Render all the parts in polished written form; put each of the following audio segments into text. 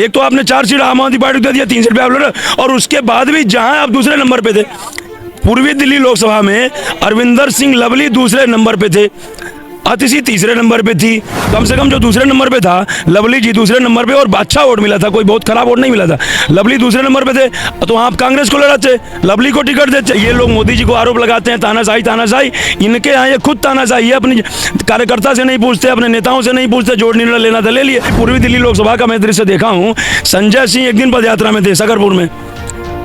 एक तो आपने 4 सीट आम आदमी पार्टी को दे दिया, 3 सीट पे आप लड़ रहे, और उसके बाद भी जहां आप दूसरे नंबर पे थे, पूर्वी दिल्ली लोकसभा में अरविंदर सिंह लवली दूसरे नंबर पे थे, अतिशी तीसरे नंबर पे थी। कम से कम जो दूसरे नंबर पे था लवली जी दूसरे नंबर पे, और अच्छा वोट मिला था, कोई बहुत खराब वोट नहीं मिला था। लवली दूसरे नंबर पे थे तो आप कांग्रेस को लड़ाते, लवली को टिकट देते। ये लोग मोदी जी को आरोप लगाते हैं तानाशाही, इनके यहाँ ये खुद तानाशाही है। अपने कार्यकर्ता से नहीं पूछते, अपने नेताओं से नहीं पूछते, जो निर्णय लेना था ले लिए। पूर्वी दिल्ली लोकसभा का मैं दृश्य देखा हूँ। संजय सिंह एक दिन पदयात्रा में थे शकरपुर में,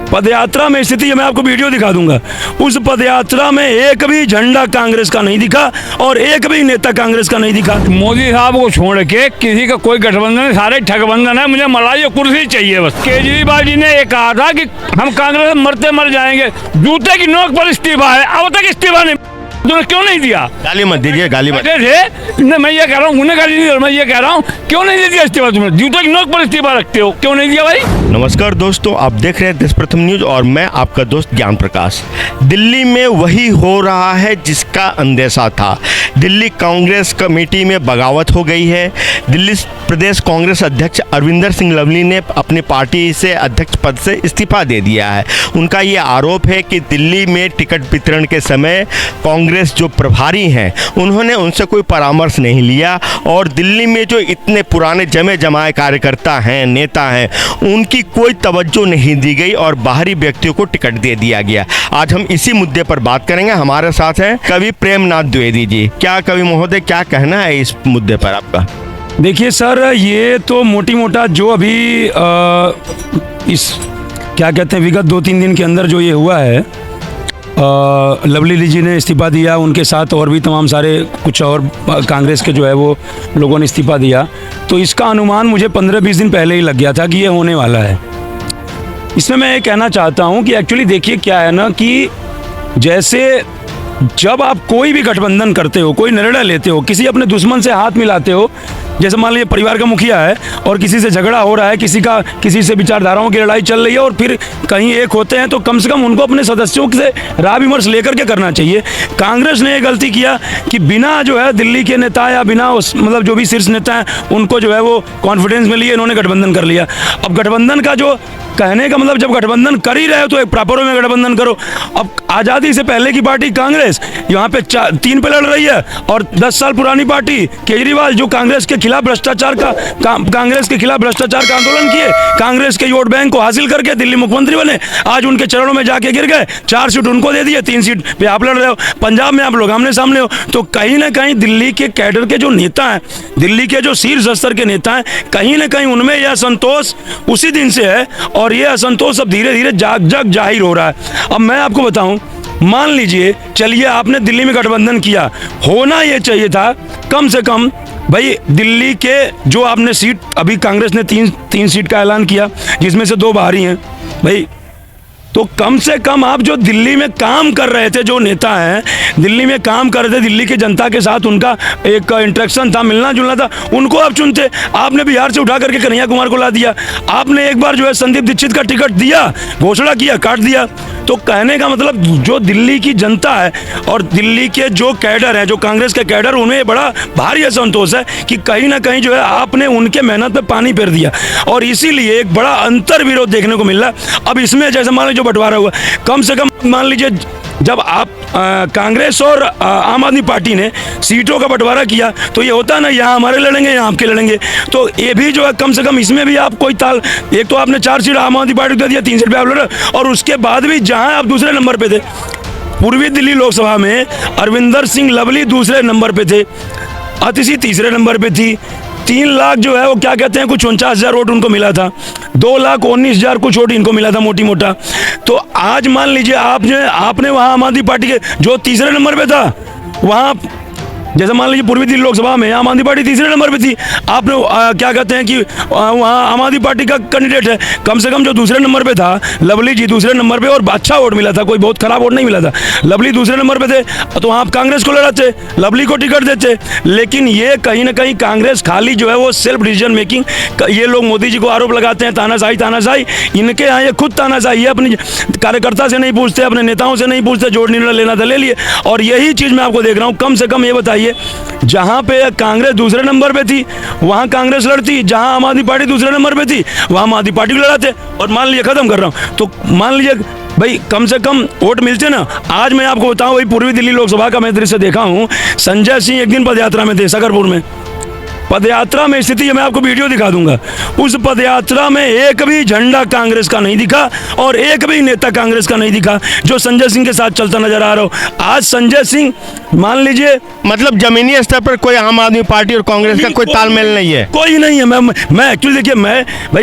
पदयात्रा में स्थिति मैं आपको वीडियो दिखा दूंगा। उस पदयात्रा में एक भी झंडा कांग्रेस का नहीं दिखा और एक भी नेता कांग्रेस का नहीं दिखा। मोदी साहब को छोड़ के किसी का कोई गठबंधन नहीं, सारे ठगबंधन है। मुझे मलाई और कुर्सी चाहिए बस। केजरीवाल जी ने ये कहा था कि हम कांग्रेस मरते मर जाएंगे, जूते की नोक पर इस्तीफा है, अब तक इस्तीफा नहीं, तुमने क्यों नहीं दिया? गाली मत दीजिए, गाली मत थे। मैं ये कह रहा हूँ, उन्हें गाली नहीं, मैं ये कह रहा हूँ क्यों नहीं दिया इस्तीफा? तुमने जूते की नोक पर इस्तीफा रखते हो, क्यों नहीं दिया भाई? नमस्कार दोस्तों, आप देख रहे हैं देश प्रथम न्यूज और मैं आपका दोस्त ज्ञान प्रकाश। दिल्ली में वही हो रहा है जिसका अंदेशा था। दिल्ली कांग्रेस कमेटी में बगावत हो गई है। दिल्ली प्रदेश कांग्रेस अध्यक्ष अरविंदर सिंह लवली ने अपनी पार्टी से अध्यक्ष पद से इस्तीफा दे दिया है। उनका ये आरोप है कि दिल्ली में टिकट वितरण के समय कांग्रेस जो प्रभारी हैं उन्होंने उनसे कोई परामर्श नहीं लिया और दिल्ली में जो इतने पुराने जमे जमाए कार्यकर्ता हैं, नेता हैं, उनकी कोई तवज्जो नहीं दी गई और बाहरी व्यक्तियों को टिकट दे दिया गया। आज हम इसी मुद्दे पर बात करेंगे। हमारे साथ हैं कवि प्रेमनाथ द्विवेदी जी। क्या कवि महोदय, क्या कहना है इस मुद्दे पर आपका? देखिए सर, ये तो मोटी मोटा जो अभी इस क्या कहते हैं विगत 2-3 दिन के अंदर जो ये हुआ है, लवली जी ने इस्तीफा दिया, उनके साथ और भी तमाम सारे कुछ और कांग्रेस के जो है वो लोगों ने इस्तीफा दिया। तो इसका अनुमान मुझे 15-20 दिन पहले ही लग गया था कि ये होने वाला है। इसमें मैं ये कहना चाहता हूँ कि एक्चुअली देखिए क्या है ना, कि जैसे जब आप कोई भी गठबंधन करते हो, कोई निर्णय लेते हो, किसी अपने दुश्मन से हाथ मिलाते हो, जैसे मान लीजिए परिवार का मुखिया है और किसी से झगड़ा हो रहा है, किसी से विचारधाराओं की लड़ाई चल रही है और फिर कहीं एक होते हैं, तो कम से कम उनको अपने सदस्यों से राय विमर्श लेकर के करना चाहिए। कांग्रेस ने ये गलती किया कि बिना जो है दिल्ली के नेता या बिना उस मतलब जो भी शीर्ष नेता हैं उनको जो है वो कॉन्फिडेंस में लिए इन्होंने गठबंधन कर लिया। अब गठबंधन का जो कहने का मतलब, जब गठबंधन कर ही रहे हो तो एक प्रॉपर में गठबंधन करो। अब आज़ादी से पहले की पार्टी कांग्रेस यहाँ पे 3 पे लड़ रही है और 10 साल पुरानी पार्टी केजरीवाल जो कांग्रेस के खिलाफ भ्रष्टाचार का आंदोलन किए, कांग्रेस के वोट बैंक को हासिल करके दिल्ली मुख्यमंत्री बने, आज उनके चरणों में जाके गिर गए। 4 सीट उनको दे दिए, 3 सीट पे आप लड़ रहे हो। पंजाब में आप लोग आमने सामने हो। तो कहीं ना कहीं दिल्ली के कैडर के जो नेता हैं, दिल्ली के जो शीर्ष स्तर के नेता हैं, कहीं ना कहीं उनमें यह असंतोष उसी दिन से है और ये असंतोष अब धीरे धीरे जाहिर हो रहा है। अब मैं आपको बताऊं, मान लीजिए चलिए आपने दिल्ली में गठबंधन किया, होना ये चाहिए था कम से कम भाई दिल्ली के जो आपने सीट, अभी कांग्रेस ने 3 सीट का ऐलान किया जिसमें से 2 बाहरी हैं भाई, तो कम से कम आप जो दिल्ली में काम कर रहे थे, जो नेता हैं दिल्ली में काम कर रहे थे, दिल्ली की जनता के साथ उनका एक इंटरेक्शन था, मिलना जुलना था, उनको आप चुनते। आपने बिहार से उठा करके कन्हैया कुमार को ला दिया। आपने एक बार जो है संदीप दीक्षित का टिकट दिया, घोषणा किया, काट दिया। तो कहने का मतलब जो दिल्ली की जनता है और दिल्ली के जो कैडर हैं, जो कांग्रेस के कैडर, उन्हें बड़ा भारी असंतोष है कि कहीं ना कहीं जो है आपने उनके मेहनत पे पानी फेर दिया और इसीलिए एक बड़ा अंतर विरोध देखने को मिल रहा है। अब इसमें जैसे मान लीजिए बंटवारा हुआ, कम से कम मान लीजिए जब आप कांग्रेस और आम आदमी पार्टी ने सीटों का बंटवारा किया तो ये होता ना, यहाँ हमारे लड़ेंगे, यहाँ आपके लड़ेंगे। तो ये भी जो है कम से कम इसमें भी आप कोई ताल, एक तो आपने 4 सीट आम आदमी पार्टी को दे दिया, 3 सीट पे आप लड़, और उसके बाद भी जहाँ आप दूसरे नंबर पे थे, पूर्वी दिल्ली लोकसभा में अरविंदर सिंह लवली दूसरे नंबर पे थे, अतिशी तीसरे नंबर पे थी। 3 लाख जो है वो क्या कहते हैं, कुछ 49,000 वोट उनको मिला था, 2,19,000 कुछ वोट इनको मिला था मोटी मोटा। तो आज मान लीजिए आपने वहाँ आम आदमी पार्टी के जो तीसरे नंबर पे था, वहाँ जैसे मान लीजिए पूर्वी दिल्ली लोकसभा में आम आदमी पार्टी तीसरे नंबर पे थी, आपने क्या कहते हैं कि वहाँ आम आदमी पार्टी का कैंडिडेट है, कम से कम जो दूसरे नंबर पे था लवली जी दूसरे नंबर पे, और अच्छा वोट मिला था, कोई बहुत खराब वोट नहीं मिला था। लवली दूसरे नंबर पे थे तो आप कांग्रेस को लड़ाते, लवली को टिकट देते। लेकिन ये कहीं ना कहीं कांग्रेस खाली जो है वो सेल्फ डिसीजन मेकिंग, ये लोग मोदी जी को आरोप लगाते हैं तानाशाही, इनके यहाँ ये खुद तानाशाही है। अपने कार्यकर्ता से नहीं पूछते, अपने नेताओं से नहीं पूछते, जो निर्णय लेना था ले लिए। और यही चीज़ मैं आपको देख रहा हूँ। कम से कम ये बताइए लिए, जहाँ पे कांग्रेस दूसरे नंबर पे थी वहाँ कांग्रेस लड़ती, जहाँ आम आदमी पार्टी दूसरे नंबर पे थी वहाँ आम आदमी पार्टी को लड़ाते। और मान लीजिए, खत्म कर रहा हूँ, तो मान लीजिए भाई कम से कम वोट मिलते ना। आज मैं आपको बताऊं, वही पूर्वी दिल्ली लोकसभा का मैं दृश्य देखा हूं। संजय सिंह एक दिन पदयात्रा में थे शकरपुर में, पदयात्रा में स्थिति मैं आपको वीडियो दिखा दूंगा। उस पदयात्रा में एक भी झंडा कांग्रेस का नहीं दिखा और एक भी नेता कांग्रेस का नहीं दिखा जो संजय सिंह के साथ चलता नजर आ रहा हो। आज संजय सिंह मान लीजिए, मतलब जमीनी स्तर पर कोई आम आदमी पार्टी और कांग्रेस का कोई तालमेल नहीं है, कोई नहीं है। मैं एक्चुअली देखिए,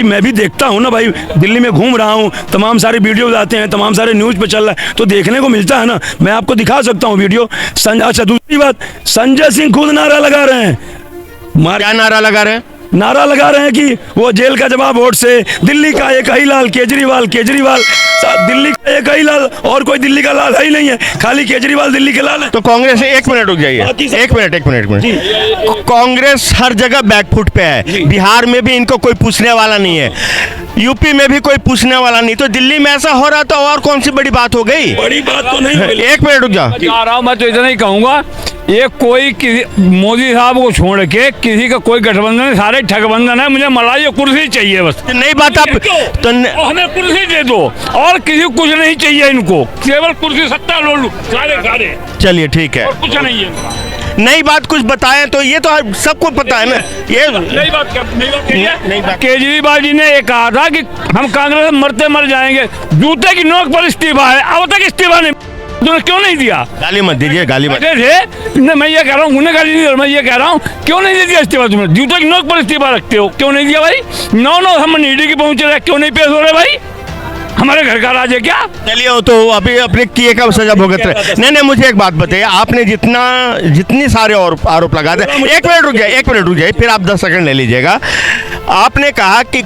मैं भी देखता हूँ ना भाई, दिल्ली में घूम रहा हूँ, तमाम सारे वीडियोज आते हैं, तमाम सारे न्यूज़ पे चल रहा है तो देखने को मिलता है ना, मैं आपको दिखा सकता हूँ वीडियो। अच्छा, दूसरी बात, संजय सिंह खुद नारा लगा रहे हैं। क्या नारा लगा रहे हैं? नारा लगा रहे हैं कि वो जेल का जवाब वोट से, दिल्ली का एक ही लाल केजरीवाल, दिल्ली का एक ही लाल, और कोई दिल्ली का लाल है ही नहीं है, खाली केजरीवाल दिल्ली के लाल है। तो कांग्रेस, एक मिनट रुक जाइए, एक मिनट। कांग्रेस हर जगह बैकफुट पे है, बिहार में भी इनको कोई पूछने वाला नहीं है, यूपी में भी कोई पूछने वाला नहीं, तो दिल्ली में ऐसा हो रहा तो और कौन सी बड़ी बात हो गई? बड़ी बात तो नहीं। एक मिनट रुक जा रहा हूँ, मैं तो इतना ही कहूँगा, ये कोई मोदी साहब को छोड़ के किसी का कोई गठबंधन, सारे ठगबंधन है। मुझे मलाई कुर्सी चाहिए बस, नई बात आप तो हमें कुर्सी दे दो और किसी को कुछ नहीं चाहिए, इनको केवल कुर्सी, सत्ता लोलू सारे। चलिए ठीक है, कुछ नहीं है। नई बात कुछ बताएं तो ये तो सबको पता है ना। ये नई बात केजरीवाल जी ने ये कहा था कि हम कांग्रेस मरते मर जाएंगे, जूते की नोक पर इस्तीफा है, अब तक इस्तीफा नहीं, तुमने क्यों नहीं दिया? गाली मत दीजिए, गाली मत थे। मैं ये कह रहा हूँ, उन्हें गाली नहीं, मैं ये कह रहा हूँ क्यों नहीं दिया इस्तीफा? तुमने जूते की नोक पर इस्तीफा रखते हो, क्यों नहीं दिया भाई? 9 हम ईडी की पहुंच रहे, क्यों नहीं पेश हो रहे भाई? हमारे घर का राज है क्या? चलिए, वो तो अभी अपने किए का सजा भुगत रहे। नहीं, मुझे एक बात बताइए, आपने जितनी सारे आरोप लगा दे, एक मिनट रुक जाइए, फिर आप 10 सेकंड ले लीजिएगा। आपने कहा कि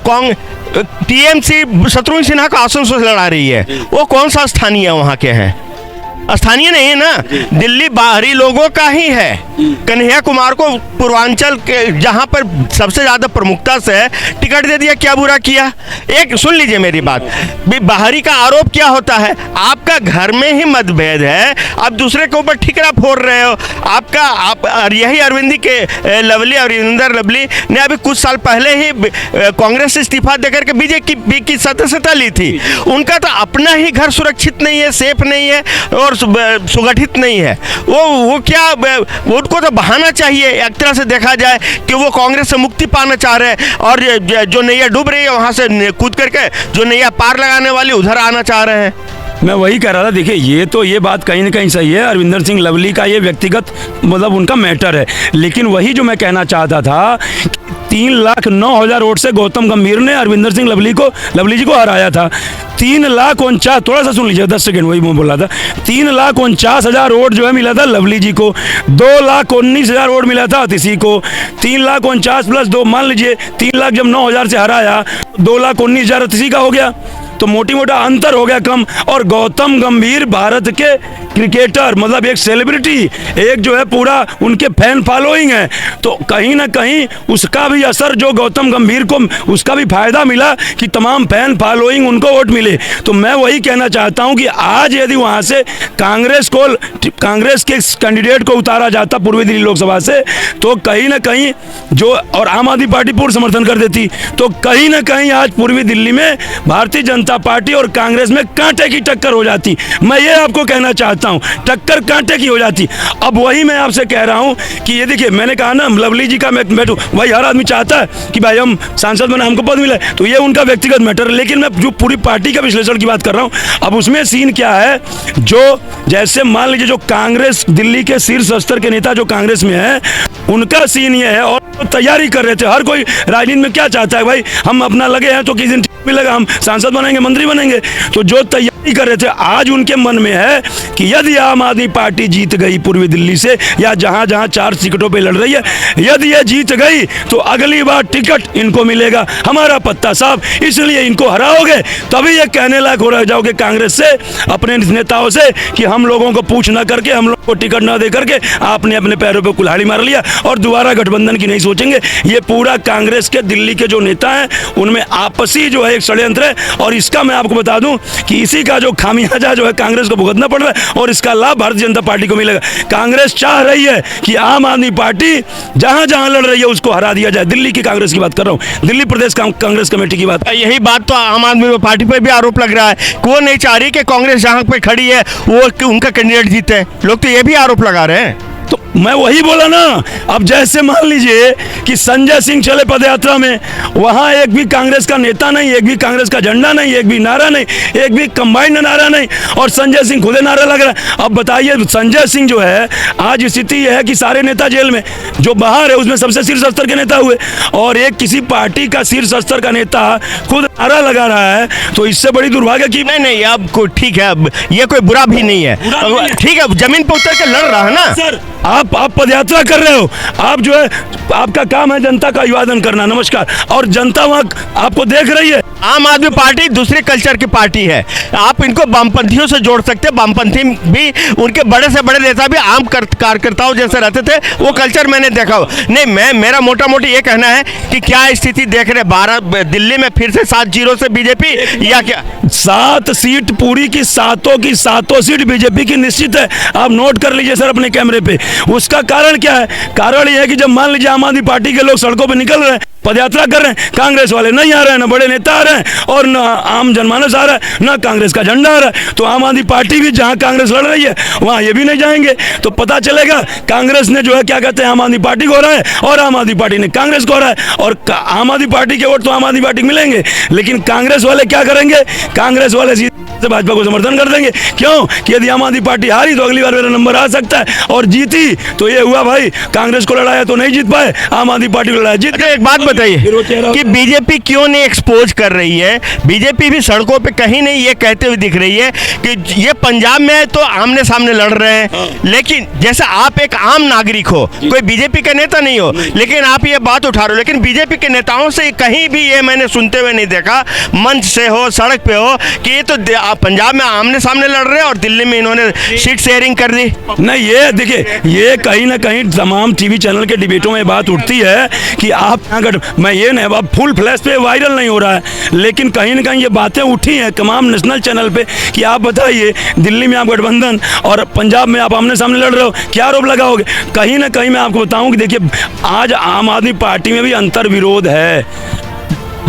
टीएमसी शत्रुघ्न सिन्हा का आसनसोल लड़ा रही है, वो कौन सा स्थानीय वहाँ के हैं? स्थानीय नहीं है ना, दिल्ली बाहरी लोगों का ही है। कन्हैया कुमार को पूर्वांचल के जहां पर सबसे ज्यादा प्रमुखता से टिकट दे दिया, क्या बुरा किया? एक सुन लीजिए मेरी बात, बाहरी का आरोप क्या होता है? आपका घर में ही मतभेद है, आप दूसरे के ऊपर ठिकरा फोड़ रहे हो। आप यही अरविंदी के अरविंदर लवली ने अभी कुछ साल पहले ही कांग्रेस से इस्तीफा देकर के बीजेपी की सदस्यता ली थी। उनका तो अपना ही घर सुरक्षित नहीं है, सेफ नहीं है और सुगठित नहीं है। वो क्या, उनको तो बहाना चाहिए। एक तरह से देखा जाए कि वो कांग्रेस से मुक्ति पाना चाह रहे हैं और जो नैया डूब रही है वहां से कूद करके जो नैया पार लगाने वाली उधर आना चाह रहे हैं। मैं वही कह रहा था, देखिए ये बात कहीं ना कहीं सही है, अरविंदर सिंह लवली का ये व्यक्तिगत मतलब उनका मैटर है, लेकिन वही जो मैं कहना चाहता था, 3,09,000 वोट से गौतम गंभीर ने अरविंदर सिंह लवली जी को हराया था। 3,49,000, थोड़ा सा सुन लीजिए, 10 सेकंड, वही मैं बोला था, 3,49,000 वोट जो है मिला था लवली जी को, 2,19,000 वोट मिला था अतिशी को। 3,49,000 प्लस 2, मान लीजिए 3,00,000 जब 9,000 से हराया, 2,19,000 अतिशी का हो गया, तो मोटा अंतर हो गया कम। और गौतम गंभीर भारत के क्रिकेटर, मतलब एक सेलिब्रिटी, एक जो है पूरा उनके फैन फॉलोइंग है, तो कहीं ना कहीं उसका भी असर, जो गौतम गंभीर को उसका भी फायदा मिला कि तमाम फैन फॉलोइंग उनको वोट मिले। तो मैं वही कहना चाहता हूं कि आज यदि वहां से कांग्रेस के कैंडिडेट को उतारा जाता पूर्वी दिल्ली लोकसभा से, तो कहीं ना कहीं जो, और आम आदमी पार्टी पूर्ण समर्थन कर देती, तो कहीं ना कहीं आज पूर्वी दिल्ली में भारतीय जनता पार्टी और कांग्रेस में कांटे की टक्कर हो जाती। मैं ये आपको कहना चाहता हूं, टक्कर कांटे की हो जाती। अब वही मैं आपसे कह रहा हूं कि ये देखिए, मैंने कहा ना लवली जी का मैं बैठूं, वही हर आदमी चाहता है कि भाई हम सांसद बने, हमको पद मिले, तो ये उनका व्यक्तिगत मैटर है, लेकिन मैं जो पूरी पार्टी का विश्लेषण की बात कर रहा हूं। अब उसमें सीन क्या है, जो जैसे मान लीजिए जो कांग्रेस दिल्ली के शीर्ष स्तर के नेता जो कांग्रेस में है, उनका सीन ये है, और तैयारी कर रहे थे। हर कोई राजनीति में क्या चाहता है, भाई हम अपना लगे हैं तो किसी दिन मिलेगा, हम सांसद बनेंगे, मंत्री बनेंगे, तो जो तैयारी कर रहे थे, आज उनके मन में है कि यदि आम आदमी पार्टी जीत गई पूर्वी दिल्ली से, या जहां जहां 4 टिकटों पे लड़ रही है, यदि ये जीत गई तो अगली बार टिकट इनको मिलेगा, हमारा पत्ता साफ, इसलिए इनको हराओगे तभी ये कहने लायक हो रह जाओगे कांग्रेस से, अपने नेताओं से, कि हम लोगों को पूछ ना करके हम लोग को टिकट न दे करके आपने अपने पैरों पे कुल्हाड़ी मार लिया और दोबारा गठबंधन की नहीं सोचेंगे। ये पूरा कांग्रेस के दिल्ली के जो नेता हैं उनमें आपसी जो है एक षड्यंत्र है, और इसका मैं आपको बता दूं कि इसी का जो खामियाजा जो है कांग्रेस को भुगतना पड़ रहा है और इसका लाभ भारतीय जनता पार्टी को मिलेगा। कांग्रेस चाह रही है कि आम आदमी पार्टी जहां जहां लड़ रही है उसको हरा दिया जाए। दिल्ली की कांग्रेस की बात कर रहा हूं, दिल्ली प्रदेश कांग्रेस कमेटी की बात। यही बात तो आम आदमी पार्टी पर भी आरोप लग रहा है कि वो नहीं चाह रही कि कांग्रेस जहां पे खड़ी है वो उनका कैंडिडेट जीते। लोग तो ये भी आरोप लगा रहे हैं। तो मैं वही बोला ना, अब जैसे मान लीजिए कि संजय सिंह चले पदयात्रा में, वहां एक भी कांग्रेस का नेता नहीं, एक भी कांग्रेस का झंडा नहीं, एक भी नारा नहीं, एक भी कंबाइंड नारा नहीं, और संजय सिंह खुदे नारा लग रहा है। अब बताइए, संजय सिंह जो है, आज स्थिति यह है कि सारे नेता जेल में, जो बाहर है उसमें सबसे शीर्ष स्तर के नेता हुए, और एक किसी पार्टी का शीर्ष स्तर का नेता खुद नारा लगा रहा है, तो इससे बड़ी दुर्भाग्य की। नहीं, अब ठीक है, अब ये कोई बुरा भी नहीं है, ठीक है, जमीन पर उतर के लड़ रहा है ना सर। आप पदयात्रा कर रहे हो, आप जो है आपका काम है जनता का अभिवादन करना, नमस्कार, और जनता वहां आपको देख रही है। आम आदमी पार्टी दूसरे कल्चर की पार्टी है, आप इनको वामपंथियों से जोड़ सकते हैं। वामपंथी भी, उनके बड़े से बड़े नेता भी आम कार्यकर्ताओं जैसे रहते थे, वो कल्चर मैंने देखा। नहीं, मेरा मोटा मोटी ये कहना है कि क्या स्थिति देख रहे 12 दिल्ली में फिर से 7-0 से बीजेपी, या क्या 7 सीट पूरी की सातों सीट बीजेपी की निश्चित है। आप नोट कर लीजिए सर अपने कैमरे पे। उसका कारण क्या है? कारण यह है कि जब मान लीजिए आम आदमी पार्टी के लोग सड़कों पे निकल रहे हैं, पदयात्रा कर रहे हैं, कांग्रेस वाले नहीं आ रहे हैं, ना बड़े नेता आ रहे हैं और ना आम जनमानस आ रहा है, ना कांग्रेस का झंडा आ रहा है, तो आम आदमी पार्टी भी जहां कांग्रेस लड़ रही है वहां ये भी नहीं जाएंगे। तो पता चलेगा कांग्रेस ने जो है क्या कहते हैं आम आदमी पार्टी को हरा है और आम आदमी पार्टी ने कांग्रेस को हरा है, और आम आदमी पार्टी के वोट तो आम आदमी पार्टी को मिलेंगे, लेकिन कांग्रेस वाले क्या करेंगे? कांग्रेस वाले से भाजपा को समर्थन कर देंगे। क्यों? कि यदि आम आदमी पार्टी हारी तो अगली बार मेरा नंबर आ सकता है, और जीती तो ये हुआ भाई कांग्रेस को लड़ाया तो नहीं जीत पाए, आम आदमी पार्टी को लड़ाया जीत। एक बात बताइए कि बीजेपी क्यों नहीं एक्सपोज कर रही है? बीजेपी भी सड़कों पे कहीं नहीं ये कहते हुए दिख रही है कि ये पंजाब में तो आमने सामने लड़ रहे हैं, लेकिन जैसे आप एक आम नागरिक हो, कोई बीजेपी का नेता नहीं हो, लेकिन आप ये बात उठा रहे हो, लेकिन बीजेपी के नेताओं से कहीं भी ये मैंने सुनते हुए नहीं देखा, मंच से हो सड़क पे हो, कि ये तो पंजाब में आमने सामने लड़ रहे हैं और दिल्ली में इन्होंने सीट शेयरिंग कर दी। नहीं, ये देखिए, ये कहीं ना कहीं तमाम टीवी चैनल के डिबेटों में बात उठती है कि आप अगर, मैं ये नहीं, अब फुल फ्लैश पे वायरल नहीं हो रहा है, लेकिन कहीं ना कहीं ये बातें उठी हैं तमाम नेशनल चैनल पे कि आप बताइए दिल्ली में आप गठबंधन और पंजाब में आप आमने सामने लड़ रहे हो, क्या आरोप लगाओगे? कहीं ना कहीं मैं आपको बताऊं कि देखिए आज आम आदमी पार्टी में भी अंतर विरोध है।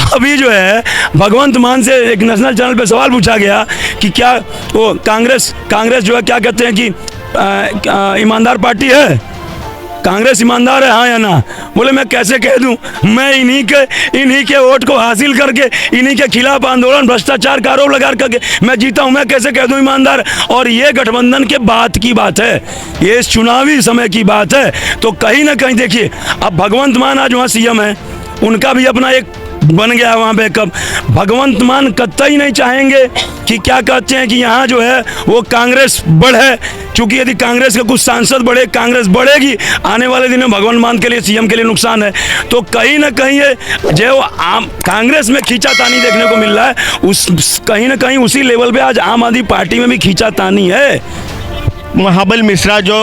अभी जो है भगवंत मान से एक नेशनल चैनल पे सवाल पूछा गया कि क्या वो कांग्रेस जो है क्या कहते हैं कि ईमानदार पार्टी है, कांग्रेस ईमानदार है हाँ या ना? बोले मैं कैसे कह दूं, मैं इन्हीं के वोट को हासिल करके इन्हीं के खिलाफ आंदोलन भ्रष्टाचार का आरोप लगा करके मैं जीता हूं, मैं कैसे कह दूं ईमानदार? और ये गठबंधन के बाद की बात है, ये चुनावी समय की बात है। तो कहीं ना कहीं देखिए, अब भगवंत मान आज वहाँ सीएम है, उनका भी अपना एक बन गया वहाँ पे। कब भगवंत मान कतई नहीं चाहेंगे कि क्या कहते हैं कि यहाँ जो है वो कांग्रेस बढ़े, क्योंकि यदि कांग्रेस के कुछ सांसद बढ़े, कांग्रेस बढ़ेगी, आने वाले दिनों में भगवंत मान के लिए, सीएम के लिए नुकसान है। तो कहीं ना कहीं ये जो आम कांग्रेस में खींचातानी देखने को मिल रहा है, उस कहीं ना कहीं उसी लेवल पे आज आम आदमी पार्टी में भी खींचातानी है। महाबल मिश्रा जो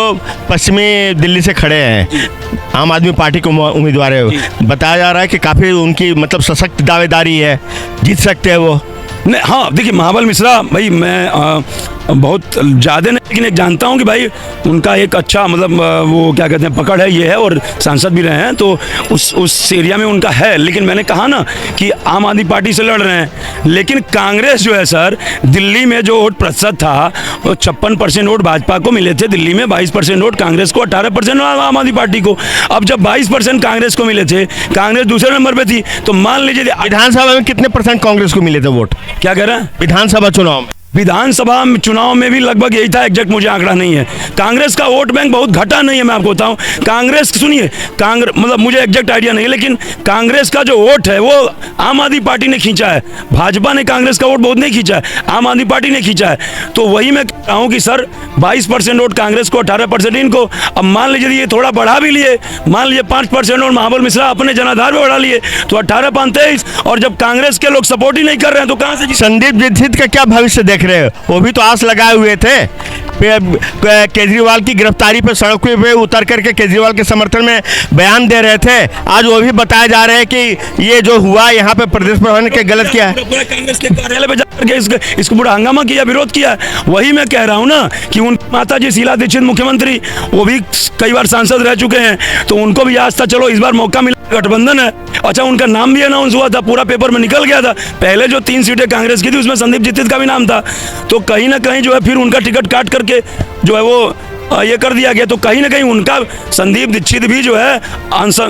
पश्चिमी दिल्ली से खड़े हैं, आम आदमी पार्टी को उम्मीदवार है, बताया जा रहा है कि काफ़ी उनकी मतलब सशक्त दावेदारी है, जीत सकते हैं वो। नहीं, हाँ देखिए, महाबल मिश्रा भाई मैं बहुत ज़्यादा नहीं, लेकिन एक जानता हूँ कि भाई उनका एक अच्छा मतलब वो क्या कहते हैं पकड़ है, ये है, और सांसद भी रहे हैं, तो उस एरिया में उनका है। लेकिन मैंने कहा ना कि आम आदमी पार्टी से लड़ रहे हैं, लेकिन कांग्रेस जो है सर, दिल्ली में जो वोट प्रतिशत था वो 56% वोट भाजपा को मिले थे दिल्ली में, 22% वोट कांग्रेस को, 18% आम आदमी पार्टी को। अब जब 22% कांग्रेस को मिले थे, कांग्रेस दूसरे नंबर पर थी, तो मान लीजिए विधानसभा में कितने % कांग्रेस को मिले थे वोट? क्या कह रहे हैं? विधानसभा चुनाव में, विधानसभा चुनाव में भी लगभग यही था, एग्जैक्ट मुझे आंकड़ा नहीं है। कांग्रेस का वोट बैंक बहुत घटा नहीं है, मैं आपको बताऊं। कांग्रेस सुनिए, मतलब मुझे एग्जैक्ट आइडिया नहीं है, लेकिन कांग्रेस का जो वोट है वो आम आदमी पार्टी ने खींचा है। भाजपा ने कांग्रेस का वोट बहुत नहीं खींचा है, आम आदमी पार्टी ने खींचा है। तो वही मैं कह रहा हूँ कि सर 22% वोट कांग्रेस को, 18% इनको। अब मान लीजिए ये थोड़ा बढ़ा भी लिए, मान लीजिए 5% वोट महाबल मिश्रा अपने जनाधार में बढ़ा लिए, तो 18-5-23। और जब कांग्रेस के लोग सपोर्ट ही नहीं कर रहे हैं तो कहाँ से? संदीप दीक्षित का क्या भविष्य देख रहे हो? वो भी तो आस लगाए हुए थे केजरीवाल की गिरफ्तारी पर सड़कों पे उतर करके केजरीवाल के समर्थन में बयान दे रहे थे, आज वो भी बताया जा रहा है कि ये जो हुआ यहाँ पे प्रदेश प्रधान के गलत किया है। पूरा कांग्रेस के कार्यालय पे जाकर के इसको पूरा हंगामा किया, विरोध किया। वही मैं कह रहा हूँ ना कि उन माता जी शीला दीक्षित मुख्यमंत्री, वो भी कई बार सांसद रह चुके हैं, तो उनको भी आज था चलो इस बार मौका मिला, गठबंधन है। अच्छा, उनका नाम भी अनाउंस हुआ था, पूरा पेपर में निकल गया था। पहले जो 3 सीटें कांग्रेस की थी उसमें संदीप जितित का भी नाम था, तो कहीं ना कहीं जो है फिर उनका टिकट काट करके जो है वो ये कर दिया गया। तो कहीं ना कहीं उनका संदीप दीक्षित भी जो है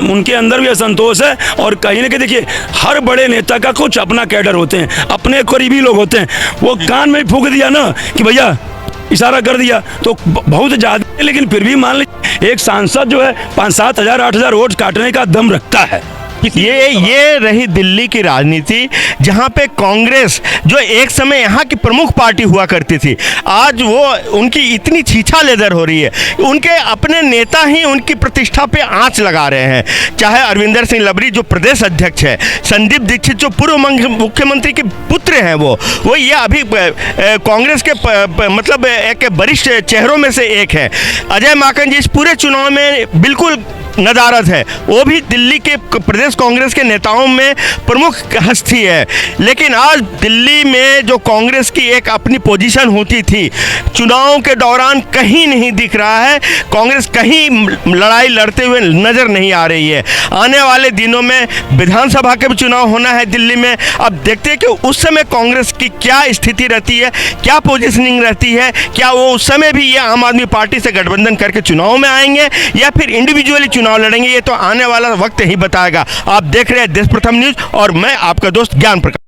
उनके अंदर भी असंतोष है। और कहीं ना कहीं देखिए, हर बड़े नेता का कुछ अपना कैडर होते हैं, अपने करीबी लोग होते हैं। वो कान में फूंक दिया ना कि भैया, इशारा कर दिया तो बहुत ज़्यादा, लेकिन फिर भी मान लीजिए एक सांसद जो है 5-7 हज़ार 8 हज़ार वोट काटने का दम रखता है। ये रही दिल्ली की राजनीति, जहां पे कांग्रेस जो एक समय यहां की प्रमुख पार्टी हुआ करती थी, आज वो उनकी इतनी छीछा लेदर हो रही है। उनके अपने नेता ही उनकी प्रतिष्ठा पे आंच लगा रहे हैं, चाहे अरविंदर सिंह लबरी जो प्रदेश अध्यक्ष है, संदीप दीक्षित जो पूर्व मुख्यमंत्री के पुत्र हैं, वो ये अभी कांग्रेस के मतलब एक वरिष्ठ चेहरों में से एक है। अजय माकन जी इस पूरे चुनाव में बिल्कुल नदारद है, वो भी दिल्ली के प्रदेश कांग्रेस के नेताओं में प्रमुख हस्ती है। लेकिन आज दिल्ली में जो कांग्रेस की एक अपनी पोजीशन होती थी, चुनाव के दौरान कहीं नहीं दिख रहा है। कांग्रेस कहीं लड़ाई लड़ते हुए नजर नहीं आ रही है। आने वाले दिनों में विधानसभा के भी चुनाव होना है दिल्ली में। अब देखते हैं कि उस समय कांग्रेस की क्या स्थिति रहती है, क्या पोजीशनिंग रहती है, क्या वो उस समय भी ये आम आदमी पार्टी से गठबंधन करके चुनाव में आएंगे या फिर इंडिविजुअली चुनाव लड़ेंगे। ये तो आने वाला वक्त ही बताएगा। आप देख रहे हैं देश प्रथम न्यूज और मैं आपका दोस्त ज्ञान प्रकाश।